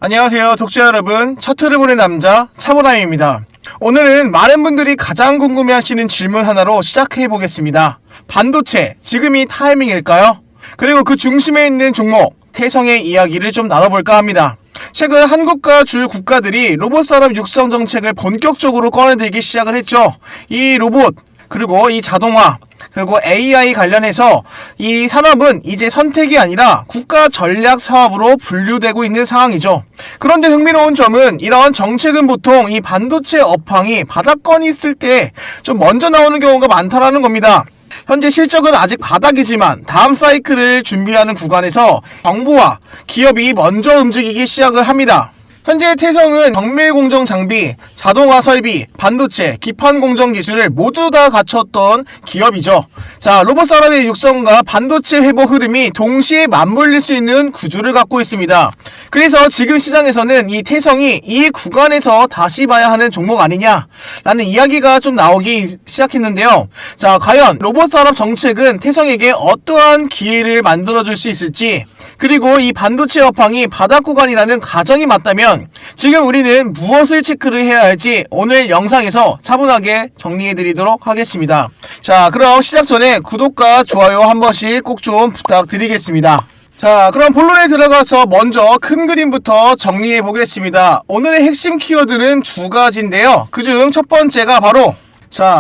안녕하세요 독자 여러분, 차트를 보는 남자 차보라입니다. 오늘은 많은 분들이 가장 궁금해하시는 질문 하나로 시작해 보겠습니다. 반도체, 지금이 타이밍일까요? 그리고 그 중심에 있는 종목 태성의 이야기를 좀 나눠볼까 합니다. 최근 한국과 주요 국가들이 로봇 산업 육성 정책을 본격적으로 꺼내들기 시작을 했죠. 이 로봇, 그리고 이 자동화, 그리고 AI 관련해서 이 산업은 이제 선택이 아니라 국가 전략 사업으로 분류되고 있는 상황이죠. 그런데 흥미로운 점은 이런 정책은 보통 이 반도체 업황이 바닥권이 있을 때 좀 먼저 나오는 경우가 많다라는 겁니다. 현재 실적은 아직 바닥이지만 다음 사이클을 준비하는 구간에서 정부와 기업이 먼저 움직이기 시작을 합니다. 현재 태성은 정밀 공정 장비, 자동화 설비, 반도체, 기판 공정 기술을 모두 다 갖췄던 기업이죠. 자, 로봇 산업의 육성과 반도체 회복 흐름이 동시에 맞물릴 수 있는 구조를 갖고 있습니다. 그래서 지금 시장에서는 이 태성이 이 구간에서 다시 봐야 하는 종목 아니냐라는 이야기가 좀 나오기 시작했는데요. 자, 과연 로봇 산업 정책은 태성에게 어떠한 기회를 만들어줄 수 있을지, 그리고 이 반도체 업황이 바닥 구간이라는 가정이 맞다면 지금 우리는 무엇을 체크를 해야 할지 오늘 영상에서 차분하게 정리해드리도록 하겠습니다. 자, 그럼 시작 전에 구독과 좋아요 한 번씩 꼭 좀 부탁드리겠습니다. 자, 그럼 본론에 들어가서 먼저 큰 그림부터 정리해 보겠습니다. 오늘의 핵심 키워드는 두 가지인데요. 그중 첫 번째가 바로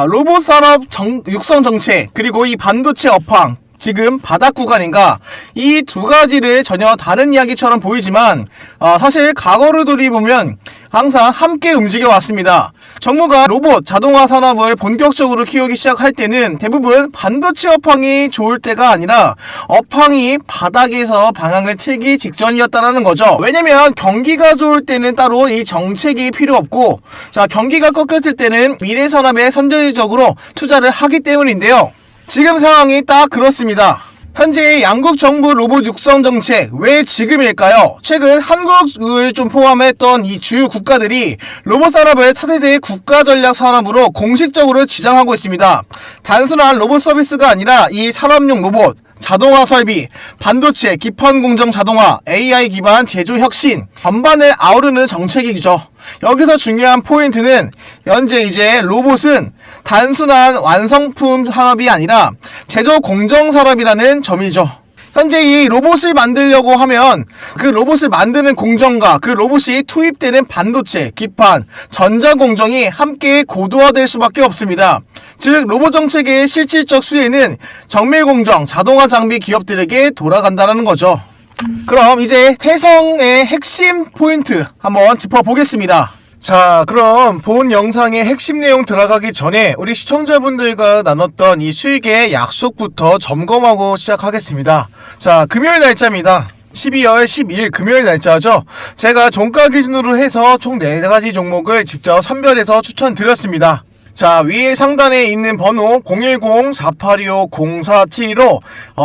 로봇 산업 육성 정책, 그리고 이 반도체 업황 지금 바닥 구간인가, 이 두 가지를 전혀 다른 이야기처럼 보이지만 사실 과거를 돌이보면 항상 함께 움직여 왔습니다. 정부가 로봇 자동화 산업을 본격적으로 키우기 시작할 때는 대부분 반도체 업황이 좋을 때가 아니라 업황이 바닥에서 방향을 틀기 직전이었다는 거죠. 왜냐면 경기가 좋을 때는 따로 이 정책이 필요 없고, 자, 경기가 꺾였을 때는 미래 산업에 선제적으로 투자를 하기 때문인데요. 지금 상황이 딱 그렇습니다. 현재 양국 정부 로봇 육성 정책, 왜 지금일까요? 최근 한국을 좀 포함했던 이 주요 국가들이 로봇 산업을 차세대 국가 전략 산업으로 공식적으로 지정하고 있습니다. 단순한 로봇 서비스가 아니라 이 산업용 로봇, 자동화 설비, 반도체, 기판 공정 자동화, AI 기반 제조 혁신 전반을 아우르는 정책이죠. 여기서 중요한 포인트는 현재 이제 로봇은 단순한 완성품 산업이 아니라 제조 공정 산업이라는 점이죠. 현재 이 로봇을 만들려고 하면 그 로봇을 만드는 공정과 그 로봇이 투입되는 반도체, 기판, 전자공정이 함께 고도화될 수밖에 없습니다. 즉, 로봇 정책의 실질적 수혜는 정밀공정, 자동화 장비 기업들에게 돌아간다는 거죠. 그럼 이제 태성의 핵심 포인트 한번 짚어보겠습니다. 자, 그럼 본 영상의 핵심 내용 들어가기 전에 우리 시청자분들과 나눴던 이 수익의 약속부터 점검하고 시작하겠습니다. 자, 금요일 날짜입니다. 12월 12일 금요일 날짜죠. 제가 종가 기준으로 해서 총 4가지 종목을 직접 선별해서 추천드렸습니다. 자, 위에 상단에 있는 번호 010-4825-0472로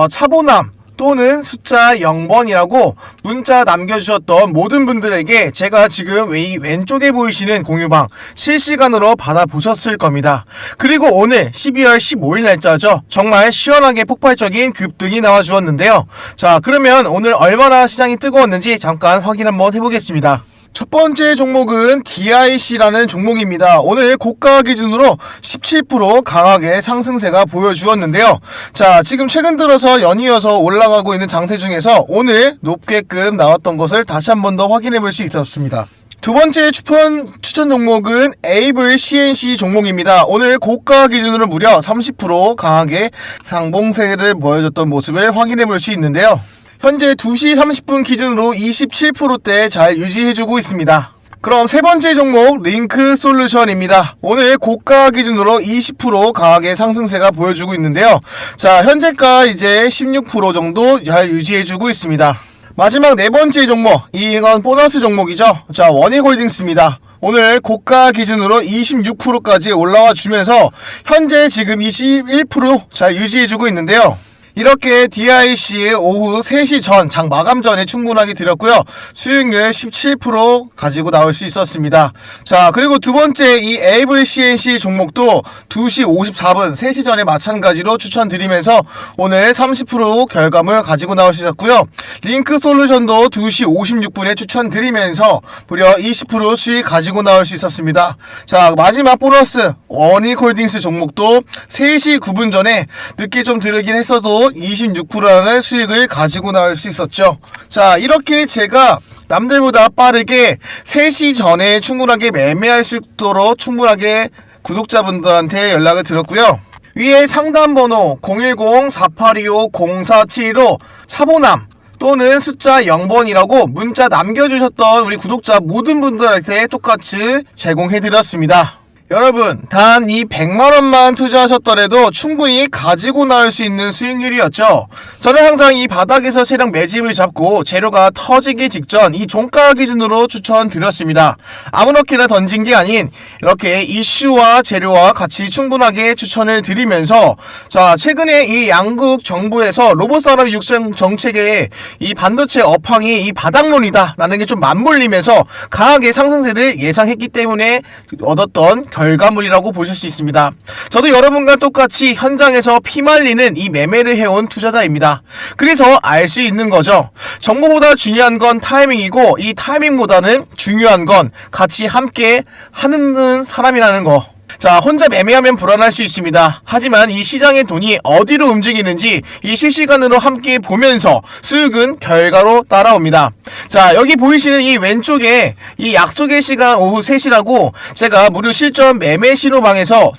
차보남 또는 숫자 0번이라고 문자 남겨주셨던 모든 분들에게 제가 지금 왼쪽에 보이시는 공유방 실시간으로 받아보셨을 겁니다. 그리고 오늘 12월 15일 날짜죠. 정말 시원하게 폭발적인 급등이 나와주었는데요. 자, 그러면 오늘 얼마나 시장이 뜨거웠는지 잠깐 확인 한번 해보겠습니다. 첫 번째 종목은 DIC라는 종목입니다. 오늘 고가 기준으로 17% 강하게 상승세가 보여주었는데요. 자, 지금 최근 들어서 연이어서 올라가고 있는 장세 중에서 오늘 높게끔 나왔던 것을 다시 한 번 더 확인해 볼 수 있었습니다. 두 번째 추천 종목은 에이블 CNC 종목입니다. 오늘 고가 기준으로 무려 30% 강하게 상봉세를 보여줬던 모습을 확인해 볼 수 있는데요. 현재 2시 30분 기준으로 27%대 잘 유지해주고 있습니다. 그럼 세 번째 종목 링크 솔루션입니다. 오늘 고가 기준으로 20% 강하게 상승세가 보여주고 있는데요. 자, 현재가 이제 16% 정도 잘 유지해주고 있습니다. 마지막 네 번째 종목, 이건 보너스 종목이죠. 자, 원익홀딩스입니다. 오늘 고가 기준으로 26%까지 올라와 주면서 현재 지금 21% 잘 유지해주고 있는데요. 이렇게 DIC 오후 3시 전 장 마감 전에 충분하게 드렸고요. 수익률 17% 가지고 나올 수 있었습니다. 자, 그리고 두 번째 이 에이블 CNC 종목도 2시 54분 3시 전에 마찬가지로 추천드리면서 오늘 30% 결과물 가지고 나올 수 있었고요. 링크 솔루션도 2시 56분에 추천드리면서 무려 20% 수익 가지고 나올 수 있었습니다. 자, 마지막 보너스 원익홀딩스 종목도 3시 9분 전에 늦게 좀 들으긴 했어도 26%라는 수익을 가지고 나올 수 있었죠. 자, 이렇게 제가 남들보다 빠르게 3시 전에 충분하게 매매할 수 있도록 충분하게 구독자분들한테 연락을 드렸고요. 위에 상담번호 010-4825-0475 차보남 또는 숫자 0번이라고 문자 남겨주셨던 우리 구독자 모든 분들한테 똑같이 제공해드렸습니다. 여러분, 단 이 100만원만 투자하셨더라도 충분히 가지고 나올 수 있는 수익률이었죠. 저는 항상 이 바닥에서 세력 매집을 잡고 재료가 터지기 직전 이 종가 기준으로 추천드렸습니다. 아무렇게나 던진 게 아닌 이렇게 이슈와 재료와 같이 충분하게 추천을 드리면서, 자, 최근에 이 양국 정부에서 로봇산업 육성 정책에 이 반도체 업황이 이 바닥론이다 라는 게 좀 맞물리면서 강하게 상승세를 예상했기 때문에 얻었던 결과물이라고 보실 수 있습니다. 저도 여러분과 똑같이 현장에서 피말리는 이 매매를 해온 투자자입니다. 그래서 알 수 있는 거죠. 정보보다 중요한 건 타이밍이고 이 타이밍보다는 중요한 건 같이 함께 하는 사람이라는 거. 자, 혼자 매매하면 불안할 수 있습니다. 하지만 이 시장의 돈이 어디로 움직이는지 이 실시간으로 함께 보면서 수익은 결과로 따라옵니다. 자, 여기 보이시는 이 왼쪽에 이 약속의 시간 오후 3시라고 제가 무료 실전 매매 신호방에서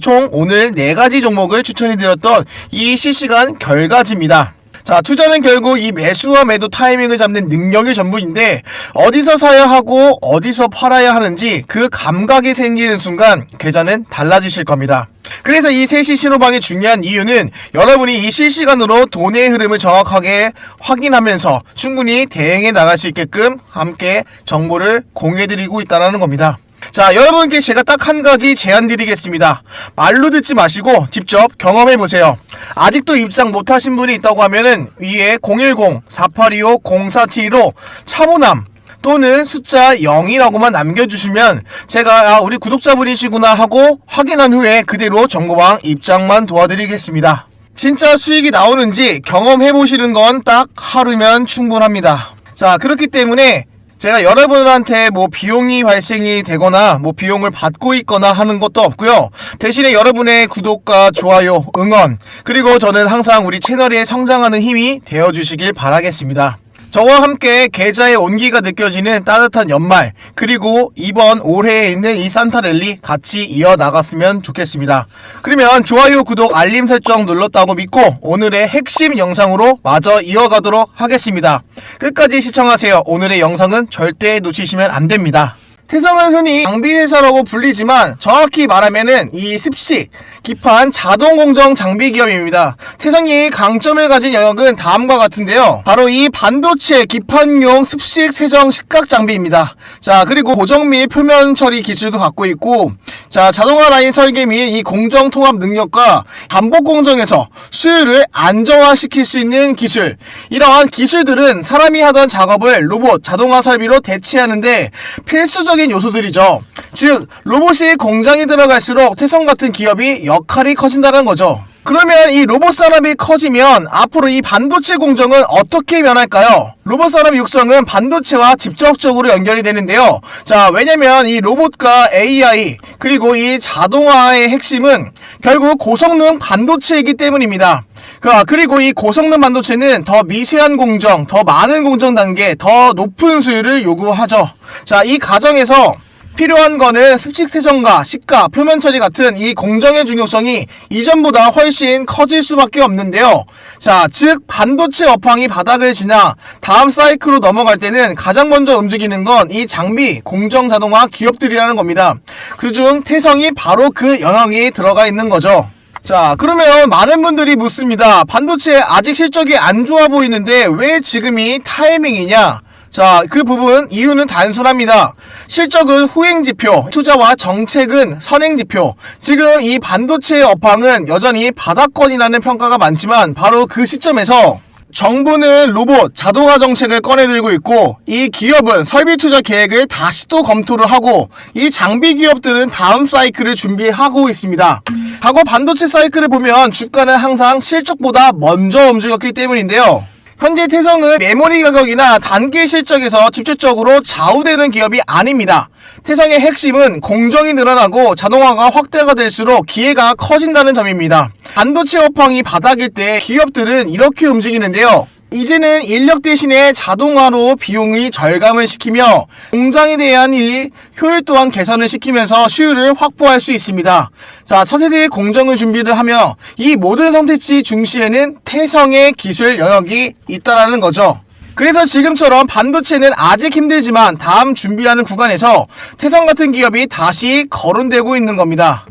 총 오늘 4가지 종목을 추천해드렸던 이 실시간 결과지입니다. 자, 투자는 결국 이 매수와 매도 타이밍을 잡는 능력이 전부인데 어디서 사야 하고 어디서 팔아야 하는지 그 감각이 생기는 순간 계좌는 달라지실 겁니다. 그래서 이 3시 신호방이 중요한 이유는 여러분이 이 실시간으로 돈의 흐름을 정확하게 확인하면서 충분히 대응해 나갈 수 있게끔 함께 정보를 공유해드리고 있다는 겁니다. 자, 여러분께 제가 딱 한 가지 제안 드리겠습니다. 말로 듣지 마시고 직접 경험해보세요. 아직도 입장 못하신 분이 있다고 하면은 위에 010-4825-0475 차보남 또는 숫자 0이라고만 남겨주시면 제가 우리 구독자분이시구나 하고 확인한 후에 그대로 정보방 입장만 도와드리겠습니다. 진짜 수익이 나오는지 경험해보시는 건 딱 하루면 충분합니다. 자, 그렇기 때문에 제가 여러분한테 뭐 비용이 발생이 되거나 뭐 비용을 받고 있거나 하는 것도 없고요. 대신에 여러분의 구독과 좋아요, 응원, 그리고 저는 항상 우리 채널의 성장하는 힘이 되어주시길 바라겠습니다. 저와 함께 계좌의 온기가 느껴지는 따뜻한 연말, 그리고 이번 올해에 있는 이 산타랠리 같이 이어나갔으면 좋겠습니다. 그러면 좋아요, 구독, 알림 설정 눌렀다고 믿고 오늘의 핵심 영상으로 마저 이어가도록 하겠습니다. 끝까지 시청하세요. 오늘의 영상은 절대 놓치시면 안 됩니다. 태성은 흔히 장비회사라고 불리지만 정확히 말하면은 이 습식, 기판, 자동공정 장비 기업입니다. 태성이 강점을 가진 영역은 다음과 같은데요. 바로 이 반도체 기판용 습식 세정 식각 장비입니다. 자, 그리고 고정 및 표면 처리 기술도 갖고 있고, 자, 자동화 라인 설계 및 이 공정 통합 능력과 반복 공정에서 수율을 안정화시킬 수 있는 기술. 이러한 기술들은 사람이 하던 작업을 로봇, 자동화 설비로 대체하는데 필수적인 요소들이죠. 즉, 로봇이 공장에 들어갈수록 태성 같은 기업이 역할이 커진다는 거죠. 그러면 이 로봇 산업이 커지면 앞으로 이 반도체 공정은 어떻게 변할까요? 로봇 산업 육성은 반도체와 직접적으로 연결이 되는데요. 자, 왜냐면 이 로봇과 AI 그리고 이 자동화의 핵심은 결국 고성능 반도체이기 때문입니다. 그리고 이 고성능 반도체는 더 미세한 공정, 더 많은 공정 단계, 더 높은 수율을 요구하죠. 자, 이 과정에서 필요한 거는 습식 세정과 식가, 표면 처리 같은 이 공정의 중요성이 이전보다 훨씬 커질 수밖에 없는데요. 자, 즉 반도체 업황이 바닥을 지나 다음 사이클로 넘어갈 때는 가장 먼저 움직이는 건 이 장비, 공정 자동화 기업들이라는 겁니다. 그중 태성이 바로 그 영역에 들어가 있는 거죠. 자, 그러면 많은 분들이 묻습니다. 반도체 아직 실적이 안 좋아 보이는데 왜 지금이 타이밍이냐? 자, 그 부분 이유는 단순합니다. 실적은 후행지표, 투자와 정책은 선행지표. 지금 이 반도체의 업황은 여전히 바닥권이라는 평가가 많지만 바로 그 시점에서 정부는 로봇, 자동화 정책을 꺼내들고 있고 이 기업은 설비 투자 계획을 다시 또 검토를 하고 이 장비 기업들은 다음 사이클을 준비하고 있습니다. 과거 반도체 사이클을 보면 주가는 항상 실적보다 먼저 움직였기 때문인데요. 현재 태성은 메모리 가격이나 단기 실적에서 직접적으로 좌우되는 기업이 아닙니다. 태성의 핵심은 공정이 늘어나고 자동화가 확대가 될수록 기회가 커진다는 점입니다. 반도체 업황이 바닥일 때 기업들은 이렇게 움직이는데요. 이제는 인력 대신에 자동화로 비용이 절감을 시키며 공장에 대한 이 효율 또한 개선을 시키면서 수율을 확보할 수 있습니다. 자, 차세대의 공정을 준비를 하며 이 모든 선택지 중시에는 태성의 기술 영역이 있다라는 거죠. 그래서 지금처럼 반도체는 아직 힘들지만 다음 준비하는 구간에서 태성 같은 기업이 다시 거론되고 있는 겁니다.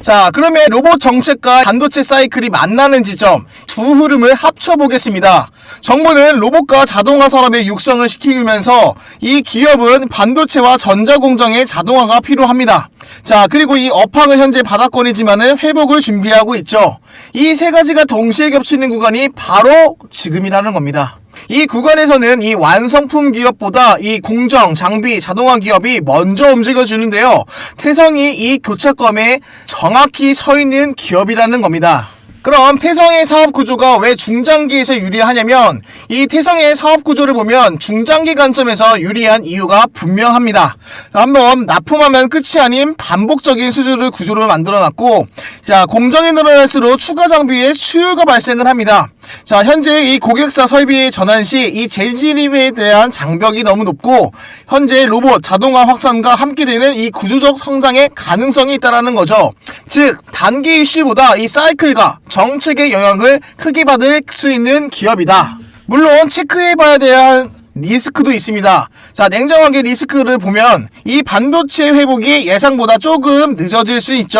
자, 그러면 로봇 정책과 반도체 사이클이 만나는 지점 두 흐름을 합쳐보겠습니다. 정부는 로봇과 자동화 산업의 육성을 시키면서 이 기업은 반도체와 전자공정의 자동화가 필요합니다. 자, 그리고 이 업황은 현재 바닥권이지만은 회복을 준비하고 있죠. 이 세 가지가 동시에 겹치는 구간이 바로 지금이라는 겁니다. 이 구간에서는 이 완성품 기업보다 이 공정, 장비, 자동화 기업이 먼저 움직여주는데요. 태성이 이 교차점에 정확히 서 있는 기업이라는 겁니다. 그럼 태성의 사업 구조가 왜 중장기에서 유리하냐면 이 태성의 사업 구조를 보면 중장기 관점에서 유리한 이유가 분명합니다. 한번 납품하면 끝이 아닌 반복적인 수주를 구조를 만들어놨고, 자, 공정이 늘어날수록 추가 장비의 수요가 발생을 합니다. 자, 현재 이 고객사 설비 전환 시 이 재진입에 대한 장벽이 너무 높고 현재 로봇, 자동화 확산과 함께 되는 이 구조적 성장의 가능성이 있다라는 거죠. 즉, 단기 이슈보다 이 사이클과 정책의 영향을 크게 받을 수 있는 기업이다. 물론 체크해봐야 될 리스크도 있습니다. 자, 냉정하게 리스크를 보면 이 반도체 회복이 예상보다 조금 늦어질 수 있죠.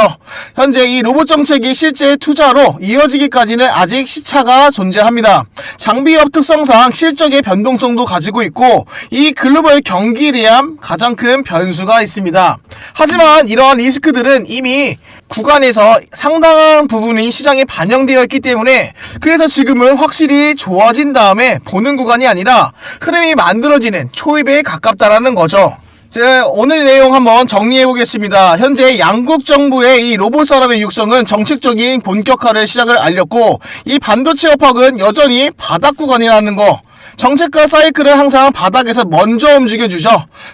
현재 이 로봇 정책이 실제 투자로 이어지기까지는 아직 시차가 존재합니다. 장비업 특성상 실적의 변동성도 가지고 있고 이 글로벌 경기에 대한 가장 큰 변수가 있습니다. 하지만 이러한 리스크들은 이미 구간에서 상당한 부분이 시장에 반영되어 있기 때문에 그래서 지금은 확실히 좋아진 다음에 보는 구간이 아니라 흐름이 만들어지는 초입에 가깝다라는 거죠. 제가 오늘 내용 한번 정리해 보겠습니다. 현재 양국 정부의 이 로봇 산업의 육성은 정책적인 본격화를 시작을 알렸고 이 반도체 업황은 여전히 바닥 구간이라는 거, 정책과 사이클은 항상 바닥에서 먼저 움직여주죠.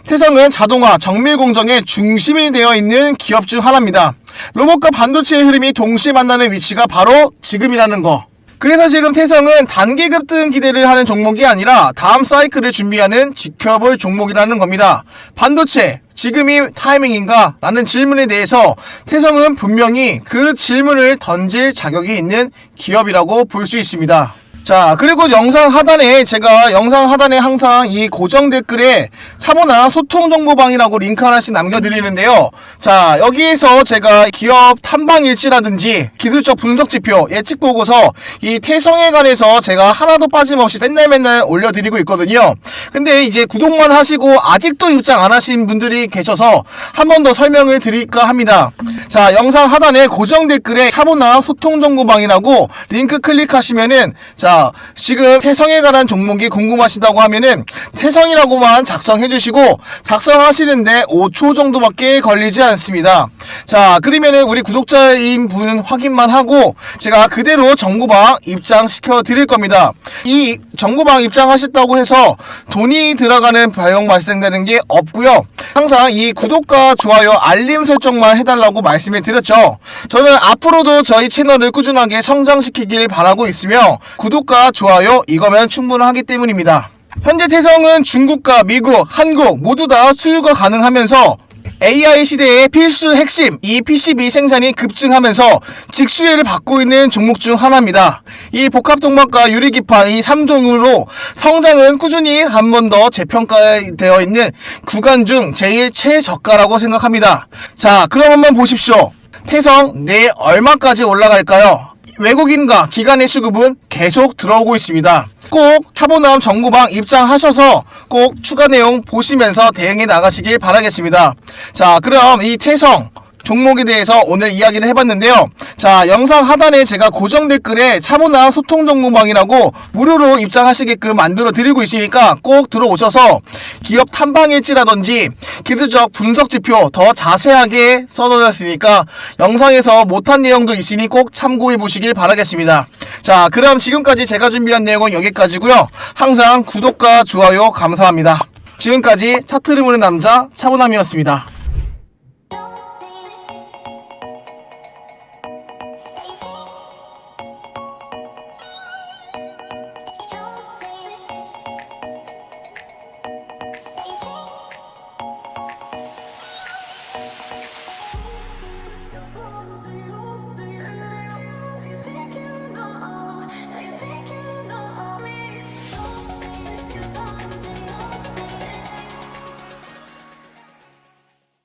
태성은 자동화, 정밀 공정의 중심이 되어 있는 기업 중 하나입니다. 로봇과 반도체의 흐름이 동시에 만나는 위치가 바로 지금이라는 거. 그래서 지금 태성은 단기 급등 기대를 하는 종목이 아니라 다음 사이클을 준비하는 지켜볼 종목이라는 겁니다. 반도체, 지금이 타이밍인가? 라는 질문에 대해서 태성은 분명히 그 질문을 던질 자격이 있는 기업이라고 볼 수 있습니다. 자, 그리고 영상 하단에 항상 이 고정 댓글에 차보나 소통 정보방이라고 링크 하나씩 남겨드리는데요. 자, 여기에서 제가 기업 탐방일지라든지 기술적 분석 지표, 예측 보고서 이 태성에 관해서 제가 하나도 빠짐없이 맨날 올려드리고 있거든요. 근데 이제 구독만 하시고 아직도 입장 안 하신 분들이 계셔서 한 번 더 설명을 드릴까 합니다. 자, 영상 하단에 고정 댓글에 차보나 소통 정보방이라고 링크 클릭하시면은, 자, 지금 태성에 관한 종목이 궁금하시다고 하면은 태성이라고만 작성해주시고 작성하시는데 5초 정도밖에 걸리지 않습니다. 자, 그러면은 우리 구독자인 분은 확인만 하고 제가 그대로 정보방 입장시켜 드릴 겁니다. 이 정보방 입장하셨다고 해서 돈이 들어가는 비용 발생되는 게 없고요. 항상 이 구독과 좋아요, 알림 설정만 해달라고 말씀을 드렸죠. 저는 앞으로도 저희 채널을 꾸준하게 성장시키길 바라고 있으며 구독과 좋아요 이거면 충분하기 때문입니다. 현재 태성은 중국과 미국, 한국 모두 다 수요가 가능하면서 AI 시대의 필수 핵심 이 PCB 생산이 급증하면서 직수혜를 받고 있는 종목 중 하나입니다. 이 복합동막과 유리기판 이 3종으로 성장은 꾸준히 한 번 더 재평가되어 있는 구간 중 제일 최저가라고 생각합니다. 자, 그럼 한번 보십시오. 태성 내일 얼마까지 올라갈까요? 외국인과 기관의 수급은 계속 들어오고 있습니다. 꼭 차보남 정보방 입장하셔서 꼭 추가 내용 보시면서 대응해 나가시길 바라겠습니다. 자, 그럼 이 태성 종목에 대해서 오늘 이야기를 해봤는데요. 자, 영상 하단에 제가 고정 댓글에 차보남 소통 정보방이라고 무료로 입장하시게끔 만들어 드리고 있으니까 꼭 들어오셔서 기업 탐방일지라든지 기술적 분석 지표 더 자세하게 써놓았으니까 영상에서 못한 내용도 있으니 꼭 참고해 보시길 바라겠습니다. 자, 그럼 지금까지 제가 준비한 내용은 여기까지고요. 항상 구독과 좋아요 감사합니다. 지금까지 차트를 보는 남자 차보남이었습니다.